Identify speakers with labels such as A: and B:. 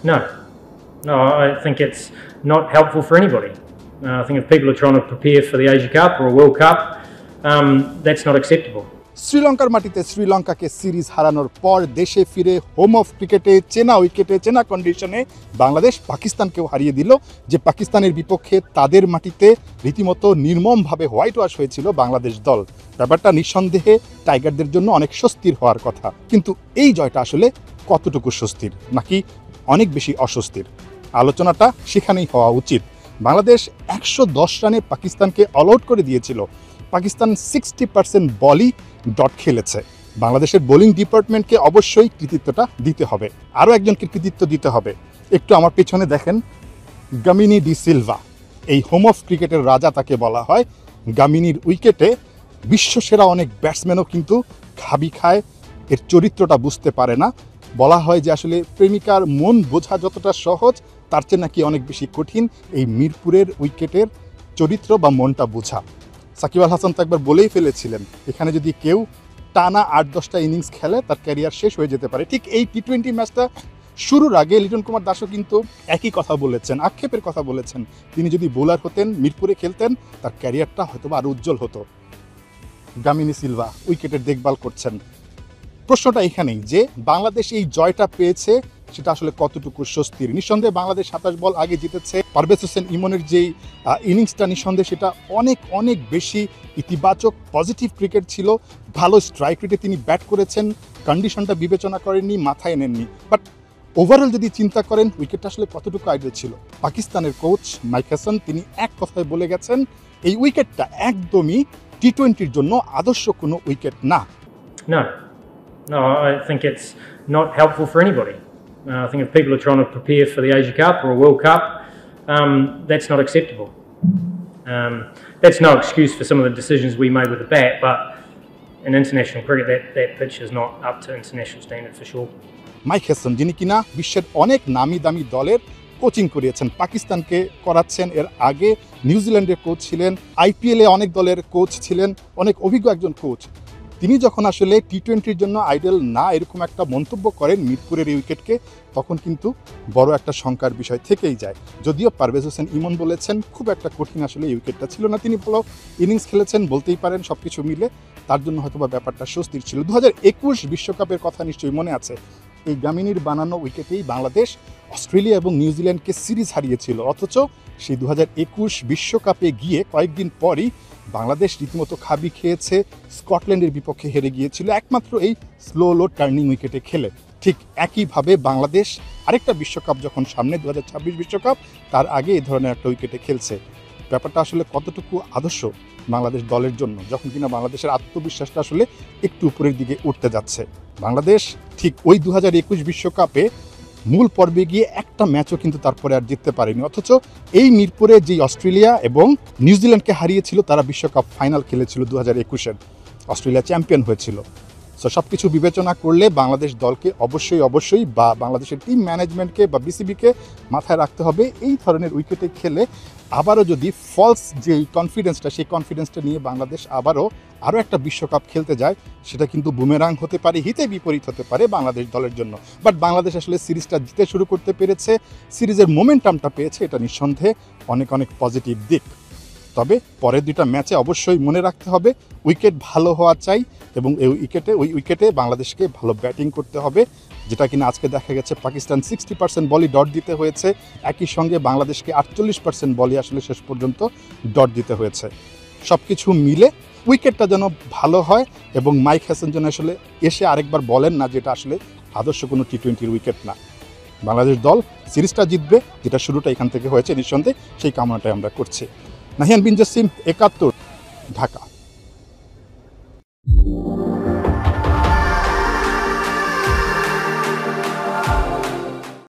A: No, no, I think it's not helpful for anybody. I think if people are trying to prepare for the Asia Cup or a World Cup, that's not acceptable.
B: শ্রীলঙ্কার মাটিতে শ্রীলঙ্কাকে series হারানোর পর দেশে ফিরে home of ক্রিকেটে চেনা উইকেটে চেনা কন্ডিশনে বাংলাদেশ পাকিস্তানকেও হারিয়ে দিল, যে পাকিস্তানের বিপক্ষে তাদের মাটিতে রীতিমতো নির্মমভাবে হোয়াইট ওয়াশ হয়েছিল বাংলাদেশ দল। ব্যাপারটা নিঃসন্দেহে টাইগারদের জন্য অনেক স্বস্তির হওয়ার কথা, কিন্তু এই জয়টা আসলে কতটুকু স্বস্তির নাকি অনেক বেশি অস্বস্তির, আলোচনাটা সেখানেই হওয়া উচিত। বাংলাদেশ 110 রানে পাকিস্তানকে অল আউট করে দিয়েছিল। পাকিস্তান 60% বলই ডট খেলেছে। বাংলাদেশের বোলিং ডিপার্টমেন্টকে অবশ্যই কৃতিত্বটা দিতে হবে, আরও একজনকে কৃতিত্ব দিতে হবে। একটু আমার পেছনে দেখেন, গামিনী ডি সিলভা, এই হোম অফ ক্রিকেটের রাজা তাকে বলা হয়। গামিনীর উইকেটে বিশ্বসেরা অনেক ব্যাটসম্যানও কিন্তু খাবি খায়, এর চরিত্রটা বুঝতে পারে না। বলা হয় যে আসলে প্রেমিকার মন বোঝা যতটা সহজ, তার চেয়ে নাকি অনেক বেশি কঠিন এই মিরপুরের উইকেটের চরিত্র বা মনটা বোঝা। সাকিব আল হাসান তো একবার বলেই ফেলেছিলেন, এখানে যদি কেউ টানা 8-10টা ইনিংস খেলে তার ক্যারিয়ার শেষ হয়ে যেতে পারে। ঠিক এই টি-20 ম্যাচটা শুরুর আগে লিটন কুমার দাসও কিন্তু একই কথা বলেছেন, আক্ষেপের কথা বলেছেন। তিনি যদি বোলার হতেন, মিরপুরে খেলতেন, তার ক্যারিয়ারটা হয়তো আরও উজ্জ্বল হতো। গামিনী সিলভা উইকেটের দেখভাল করছেন। প্রশ্নটা এখানেই যে বাংলাদেশ এই জয়টা পেয়েছে সেটা আসলে কতটুকু স্বস্তির। নিঃসন্দেহে বাংলাদেশ 27 বল আগে জিতেছে। পারভেজ হোসেন ইমনের যেই ইনিংসটা নিঃসন্দেহে সেটা অনেক অনেক বেশি ইতিবাচক পজিটিভ ক্রিকেট ছিল। ভালো স্ট্রাইক রেটে তিনি ব্যাট করেছেন, কন্ডিশনটা বিবেচনা করেননি, মাথায় নেননি। বাট ওভারঅল যদি চিন্তা করেন উইকেটটা আসলে কতটুকু আইডিয়াল ছিল। পাকিস্তানের কোচ মাইক হাসান তিনি এক কথায় বলে গেছেন, এই উইকেটটা একদমই টি-20-র জন্য আদর্শ কোনো উইকেট না।
A: No, I think it's not helpful for anybody. I think if people are trying to prepare for the Asia Cup or a World Cup, that's not acceptable. That's no excuse for some of the decisions we made with the bat, but in international cricket, that pitch is not up to international standard for sure.
B: Mike Hasan, যিনি কিনা বিশ্বের অনেক নামি দামি দলের coaching করিয়েছেন, পাকিস্তানকে করাচ্ছেন, এর আগে নিউজিল্যান্ডের কোচ ছিলেন, আইপিএলে অনেক দলের কোচ ছিলেন, অনেক অভিজ্ঞ একজন কোচ। তিনি যখন আসলে টি-20-র জন্য আইডল না এরকম একটা মন্তব্য করেন মিরপুরের এই উইকেটকে, তখন কিন্তু বড় একটা শঙ্কার বিষয় থেকেই যায়। যদিও পারভেজ হোসেন ইমন বলেছেন খুব একটা কঠিন আসলে এই উইকেটটা ছিল না, তিনি ভালো ইনিংস খেলেছেন বলতেই পারেন। সব কিছু মিলে তার জন্য হয়তো বা ব্যাপারটা স্বস্তির ছিল। 2021 বিশ্বকাপের কথা নিশ্চয়ই মনে আছে। এই গামিনীর বানানো উইকেটেই বাংলাদেশ অস্ট্রেলিয়া এবং নিউজিল্যান্ডকে সিরিজ হারিয়েছিল। অথচ সেই 2021 বিশ্বকাপে গিয়ে কয়েকদিন পরই বাংলাদেশ রীতিমতো খাবি খেয়েছে, স্কটল্যান্ডের বিপক্ষে হেরে গিয়েছিল একমাত্র এই স্লো টার্নিং উইকেটে খেলে। ঠিক একইভাবে বাংলাদেশ আরেকটা বিশ্বকাপ যখন সামনে 2026 বিশ্বকাপ, তার আগে এই ধরনের একটা উইকেটে খেলছে। ব্যাপারটা আসলে কতটুকু আদর্শ বাংলাদেশ দলের জন্য, যখন কিনা বাংলাদেশের আত্মবিশ্বাসটা আসলে একটু উপরের দিকে উঠতে যাচ্ছে। বাংলাদেশ ঠিক ওই 2021 বিশ্বকাপে মূল পর্বে গিয়ে একটা ম্যাচও কিন্তু তারপরে আর জিততে পারেনি। অথচ এই মিরপুরে যে অস্ট্রেলিয়া এবং নিউজিল্যান্ডকে হারিয়েছিল, তারা বিশ্বকাপ ফাইনাল খেলেছিল 2021-এর, অস্ট্রেলিয়া চ্যাম্পিয়ন হয়েছিল। সো সব কিছু বিবেচনা করলে বাংলাদেশ দলকে অবশ্যই বা বাংলাদেশের টিম ম্যানেজমেন্টকে বা বিসিবিকে মাথায় রাখতে হবে, এই ধরনের উইকেটে খেলে আবারও যদি ফলস যেই কনফিডেন্সটা, সেই কনফিডেন্সটা নিয়ে বাংলাদেশ আরও একটা বিশ্বকাপ খেলতে যায়, সেটা কিন্তু বুমেরাং হতে পারে, হিতে বিপরীত হতে পারে বাংলাদেশ দলের জন্য। বাট বাংলাদেশ আসলে সিরিজটা জিতে শুরু করতে পেরেছে, সিরিজের মোমেন্টামটা পেয়েছে, এটা নিঃসন্দেহে অনেক পজিটিভ দিক। তবে পরের দুইটা ম্যাচে অবশ্যই মনে রাখতে হবে উইকেট ভালো হওয়া চাই, এবং ওই উইকেটে বাংলাদেশকে ভালো ব্যাটিং করতে হবে, যেটা কিনা আজকে দেখা গেছে পাকিস্তান 60% বলই ডট দিতে হয়েছে, একই সঙ্গে বাংলাদেশকে 48% বলই আসলে শেষ পর্যন্ত ডট দিতে হয়েছে। সব কিছু মিলে উইকেটটা যেন ভালো হয় এবং মাইক হাসান যেন আসলে এসে আরেকবার বলেন না যেটা আসলে আদর্শ কোনো টি-20-র উইকেট না। বাংলাদেশ দল সিরিজটা জিতবে, যেটা শুরুটা এখান থেকে হয়েছে নিঃসন্দেহে, সেই কামনাটাই আমরা করছি। নাহিয়ান বিন জসিম, 71, ঢাকা।